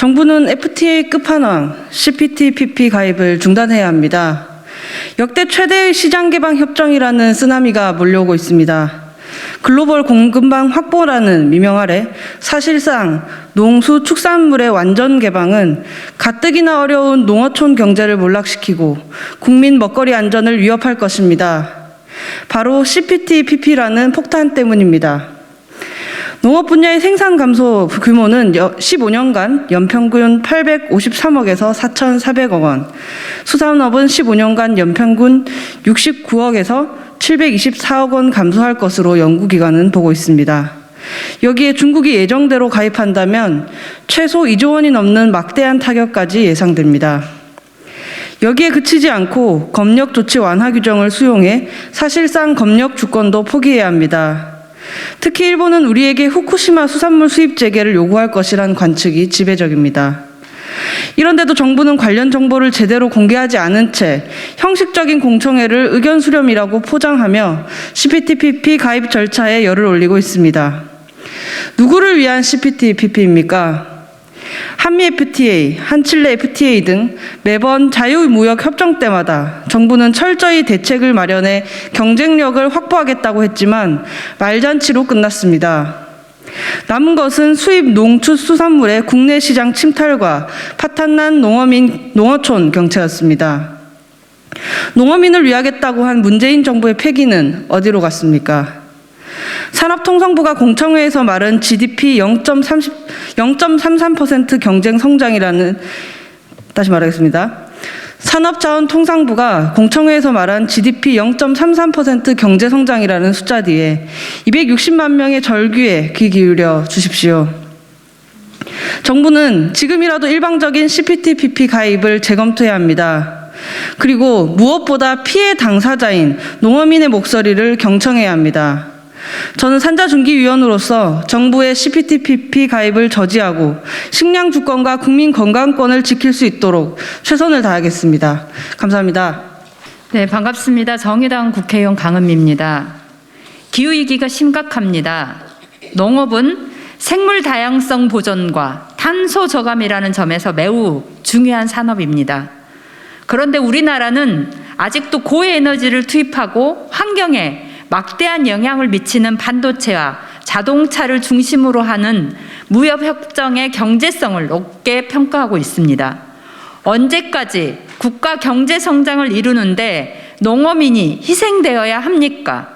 정부는 FTA 끝판왕 CPTPP 가입을 중단해야 합니다. 역대 최대의 시장 개방 협정이라는 쓰나미가 몰려오고 있습니다. 글로벌 공급망 확보라는 미명 아래 사실상 농수축산물의 완전 개방은 가뜩이나 어려운 농어촌 경제를 몰락시키고 국민 먹거리 안전을 위협할 것입니다. 바로 CPTPP라는 폭탄 때문입니다. 농업 분야의 생산 감소 규모는 15년간 연평균 853억에서 4,400억 원, 수산업은 15년간 연평균 69억에서 724억 원 감소할 것으로 연구기관은 보고 있습니다. 여기에 중국이 예정대로 가입한다면 최소 2조 원이 넘는 막대한 타격까지 예상됩니다. 여기에 그치지 않고 검역 조치 완화 규정을 수용해 사실상 검역 주권도 포기해야 합니다. 특히 일본은 우리에게 후쿠시마 수산물 수입 재개를 요구할 것이란 관측이 지배적입니다. 이런데도 정부는 관련 정보를 제대로 공개하지 않은 채 형식적인 공청회를 의견 수렴이라고 포장하며 CPTPP 가입 절차에 열을 올리고 있습니다. 누구를 위한 CPTPP입니까? 한미 FTA, 한칠레 FTA 등 매번 자유무역 협정 때마다 정부는 철저히 대책을 마련해 경쟁력을 확보하겠다고 했지만 말잔치로 끝났습니다. 남은 것은 수입 농축수산물의 국내 시장 침탈과 파탄난 농어촌 경제였습니다. 농어민을 위하겠다고 한 문재인 정부의 패기는 어디로 갔습니까? 산업통상부가 공청회에서 말한 GDP 0.33% 경쟁 성장이라는, 다시 말하겠습니다. 산업자원통상부가 공청회에서 말한 GDP 0.33% 경제 성장이라는 숫자 뒤에 260만 명의 절규에 귀 기울여 주십시오. 정부는 지금이라도 일방적인 CPTPP 가입을 재검토해야 합니다. 그리고 무엇보다 피해 당사자인 농어민의 목소리를 경청해야 합니다. 저는 산자중기위원으로서 정부의 CPTPP 가입을 저지하고 식량 주권과 국민 건강권을 지킬 수 있도록 최선을 다하겠습니다. 감사합니다. 네, 반갑습니다. 정의당 국회의원 강은미입니다. 기후위기가 심각합니다. 농업은 생물 다양성 보존과 탄소 저감이라는 점에서 매우 중요한 산업입니다. 그런데 우리나라는 아직도 고에너지를 투입하고 환경에 막대한 영향을 미치는 반도체와 자동차를 중심으로 하는 무역협정의 경제성을 높게 평가하고 있습니다. 언제까지 국가 경제 성장을 이루는데 농어민이 희생되어야 합니까?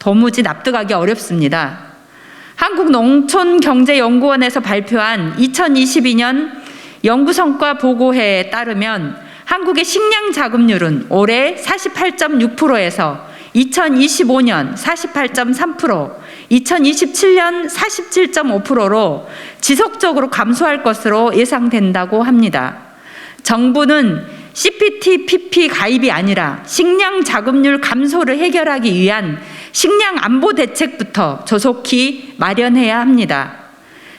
도무지 납득하기 어렵습니다. 한국농촌경제연구원에서 발표한 2022년 연구성과 보고회에 따르면 한국의 식량 자급률은 올해 48.6%에서 2025년 48.3%, 2027년 47.5%로 지속적으로 감소할 것으로 예상된다고 합니다. 정부는 CPTPP 가입이 아니라 식량 자급률 감소를 해결하기 위한 식량 안보 대책부터 조속히 마련해야 합니다.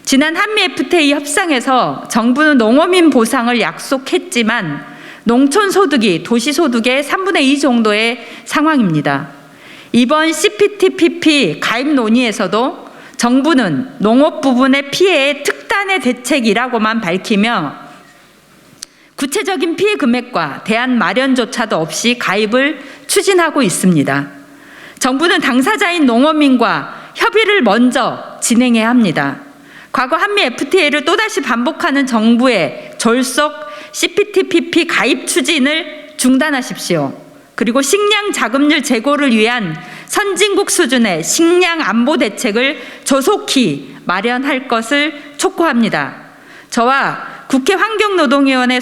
지난 한미 FTA 협상에서 정부는 농어민 보상을 약속했지만 농촌 소득이 도시 소득의 3분의 2 정도의 상황입니다. 이번 CPTPP 가입 논의에서도 정부는 농업 부분의 피해의 특단의 대책이라고만 밝히며 구체적인 피해 금액과 대안 마련조차도 없이 가입을 추진하고 있습니다. 정부는 당사자인 농어민과 협의를 먼저 진행해야 합니다. 과거 한미 FTA를 또다시 반복하는 정부의 졸속 CPTPP 가입 추진을 중단하십시오. 그리고 식량 자급률 제고를 위한 선진국 수준의 식량 안보 대책을 조속히 마련할 것을 촉구합니다. 국회 환경노동위원회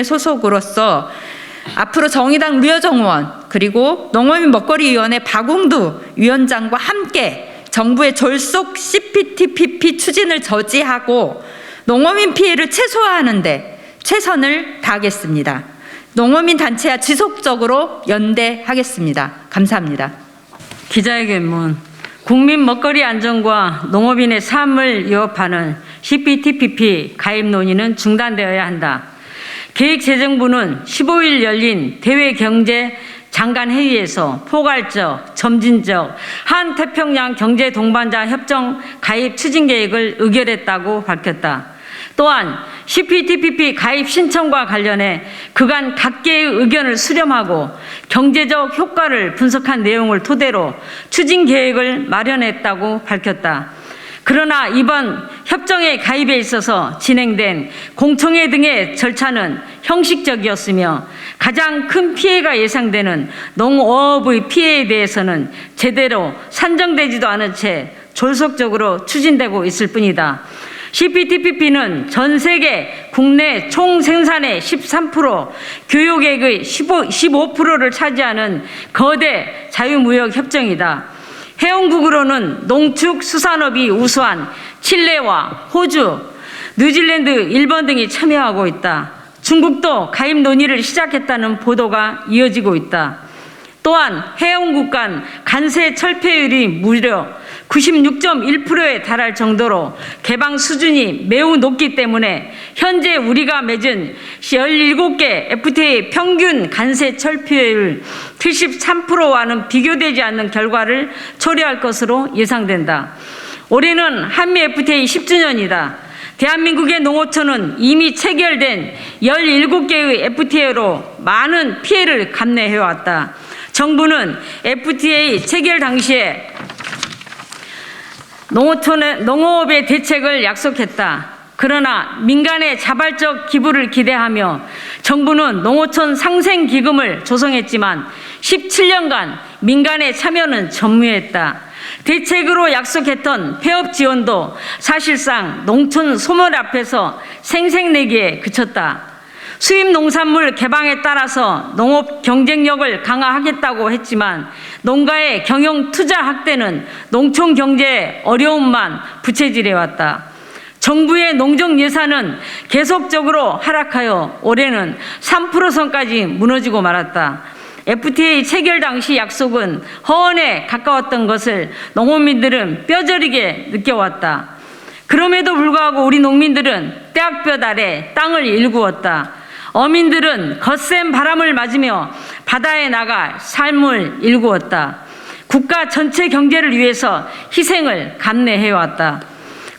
소속으로서 앞으로 정의당 류여정 의원 그리고 농어민 먹거리위원회 박웅두 위원장과 함께 정부의 졸속 CPTPP 추진을 저지하고 농어민 피해를 최소화하는 데 최선을 다하겠습니다. 농어민 단체와 지속적으로 연대하겠습니다. 감사합니다. 기자회견문. 국민 먹거리 안전과 농업인의 삶을 위협하는 CPTPP 가입 논의는 중단되어야 한다. 계획재정부는 15일 열린 대외경제 장관 회의에서 포괄적, 점진적 한태평양 경제 동반자 협정 가입 추진 계획을 의결했다고 밝혔다. 또한 CPTPP 가입 신청과 관련해 그간 각계의 의견을 수렴하고 경제적 효과를 분석한 내용을 토대로 추진 계획을 마련했다고 밝혔다. 그러나 이번 협정의 가입에 있어서 진행된 공청회 등의 절차는 형식적이었으며 가장 큰 피해가 예상되는 농어업의 피해에 대해서는 제대로 산정되지도 않은 채 졸속적으로 추진되고 있을 뿐이다. CPTPP는 전 세계 국내 총 생산의 13%, 교역액의 15%를 차지하는 거대 자유무역 협정이다. 회원국으로는 농축수산업이 우수한 칠레와 호주, 뉴질랜드, 일본 등이 참여하고 있다. 중국도 가입 논의를 시작했다는 보도가 이어지고 있다. 또한 회원국 간 관세 철폐율이 무려 96.1%에 달할 정도로 개방 수준이 매우 높기 때문에 현재 우리가 맺은 17개 FTA 평균 관세 철폐율 73%와는 비교되지 않는 결과를 초래할 것으로 예상된다. 올해는 한미 FTA 10주년이다. 대한민국의 농어촌은 이미 체결된 17개의 FTA로 많은 피해를 감내해왔다. 정부는 FTA 체결 당시에 농어업의 대책을 약속했다. 그러나 민간의 자발적 기부를 기대하며 정부는 농어촌 상생기금을 조성했지만 17년간 민간의 참여는 전무했다. 대책으로 약속했던 폐업 지원도 사실상 농촌 소멸 앞에서 생색내기에 그쳤다. 수입 농산물 개방에 따라서 농업 경쟁력을 강화하겠다고 했지만 농가의 경영 투자 확대는 농촌 경제의 어려움만 부채질해왔다. 정부의 농정 예산은 계속적으로 하락하여 올해는 3% 선까지 무너지고 말았다. FTA 체결 당시 약속은 허언에 가까웠던 것을 농민들은 뼈저리게 느껴왔다. 그럼에도 불구하고 우리 농민들은 떼약볕 아래 땅을 일구었다. 어민들은 거센 바람을 맞으며 바다에 나가 삶을 일구었다. 국가 전체 경제를 위해서 희생을 감내해왔다.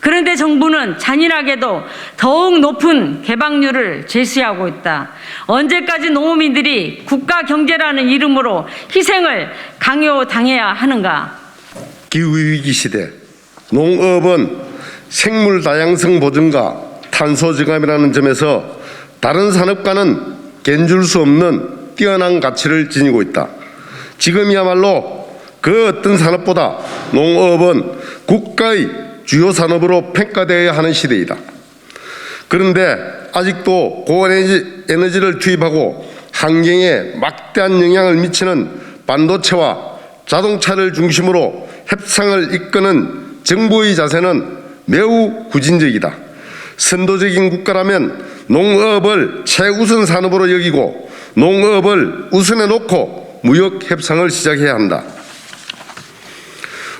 그런데 정부는 잔인하게도 더욱 높은 개방률을 제시하고 있다. 언제까지 농민들이 국가 경제라는 이름으로 희생을 강요당해야 하는가? 기후위기 시대, 농업은 생물 다양성 보존과 탄소 저감이라는 점에서 다른 산업과는 견줄 수 없는 뛰어난 가치를 지니고 있다. 지금이야말로 그 어떤 산업보다 농업은 국가의 주요 산업으로 평가되어야 하는 시대이다. 그런데 아직도 고에너지를 투입하고 환경에 막대한 영향을 미치는 반도체와 자동차를 중심으로 협상을 이끄는 정부의 자세는 매우 구진적이다. 선도적인 국가라면 농업을 최우선 산업으로 여기고 농업을 우선해 놓고 무역 협상을 시작해야 한다.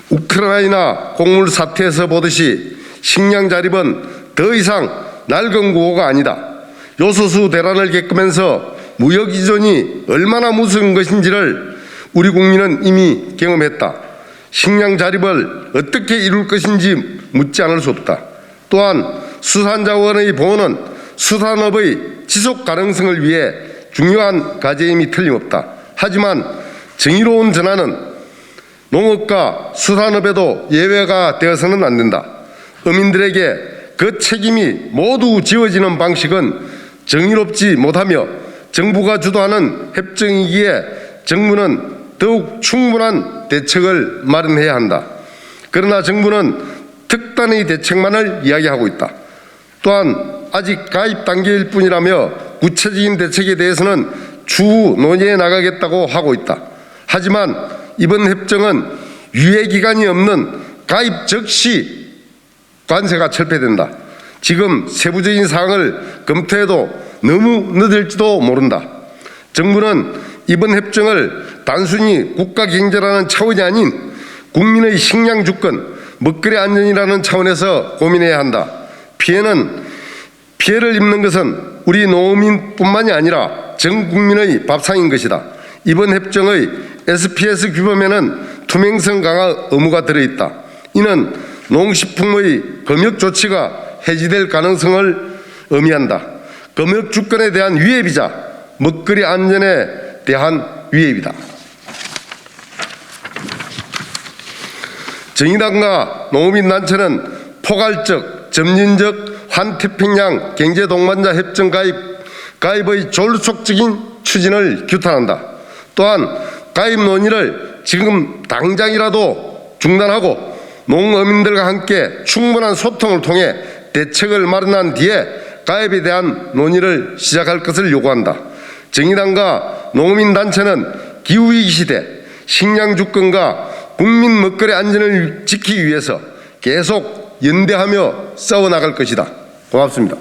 우크라이나 곡물 사태에서 보듯이 식량 자립은 더 이상 낡은 구호가 아니다. 요소수 대란을 겪으면서 무역依存이 얼마나 무서운 것인지를 우리 국민은 이미 경험했다. 식량 자립을 어떻게 이룰 것인지 묻지 않을 수 없다. 또한 수산자원의 보호는 수산업의 지속 가능성을 위해 중요한 과제임이 틀림없다. 하지만 정의로운 전환은 농업과 수산업에도 예외가 되어서는 안 된다. 어민들에게 그 책임이 모두 지워지는 방식은 정의롭지 못하며 정부가 주도하는 협정이기에 정부는 더욱 충분한 대책을 마련해야 한다. 그러나 정부는 특단의 대책만을 이야기하고 있다. 또한 아직 가입 단계일 뿐이라며 구체적인 대책에 대해서는 추후 논의해 나가겠다고 하고 있다. 하지만 이번 협정은 유예기간이 없는 가입 즉시 관세가 철폐된다. 지금 세부적인 사항을 검토해도 너무 늦을지도 모른다. 정부는 이번 협정을 단순히 국가 경제라는 차원이 아닌 국민의 식량 주권, 먹거리 안전이라는 차원에서 고민해야 한다. 피해를 입는 것은 우리 농민뿐만이 아니라 전 국민의 밥상인 것이다. 이번 협정의 SPS 규범에는 투명성 강화 의무가 들어있다. 이는 농식품의 검역 조치가 해지될 가능성을 의미한다. 검역 주권에 대한 위협이자 먹거리 안전에 대한 위협이다. 정의당과 농업인단체는 포괄적, 점진적 환태평양 경제동반자 협정 가입의 졸속적인 추진을 규탄한다. 또한 가입 논의를 지금 당장이라도 중단하고 농어민들과 함께 충분한 소통을 통해 대책을 마련한 뒤에 가입에 대한 논의를 시작할 것을 요구한다. 정의당과 농민단체는 기후위기 시대 식량 주권과 국민 먹거리 안전을 지키기 위해서 계속 연대하며 싸워나갈 것이다. 고맙습니다.